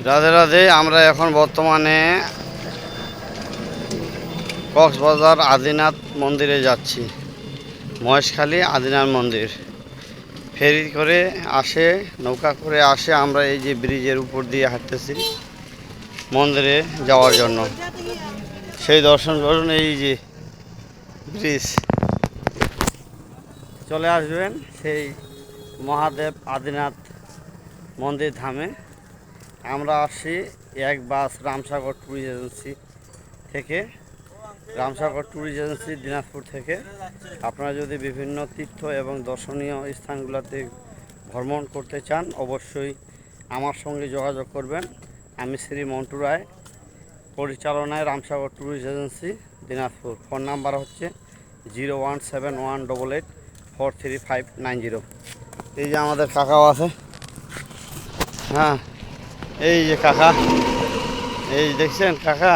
রাধে রাধে। আমরা এখন বর্তমানে কক্সবাজার আদিনাথ মন্দিরে যাচ্ছি। মহেশখালী আদিনাথ মন্দির ফেরি করে আসে, নৌকা করে আসে। আমরা এই যে ব্রিজের উপর দিয়ে হাঁটতেছি মন্দিরে যাওয়ার জন্য। সেই দর্শন করুন, এই যে ব্রিজ। চলে আসবেন সেই মহাদেব আদিনাথ মন্দির ধামে। আমরা আসি এক বাস রামসাগর ট্যুরিস্ট এজেন্সি থেকে, রামসাগর ট্যুরিস্ট এজেন্সি দিনাজপুর থেকে। আপনারা যদি বিভিন্ন তীর্থ এবং দর্শনীয় স্থানগুলোতে ভ্রমণ করতে চান, অবশ্যই আমার সঙ্গে যোগাযোগ করবেন। আমি শ্রী মন্টু রায়, পরিচালনায় Ramsagar tourist agency Dinajpur. Phone number হচ্ছে 0171888433590। এই যে আমাদের কাকাও আছে। হ্যাঁ, এই যে কাকা, এই দেখছেন কাকা।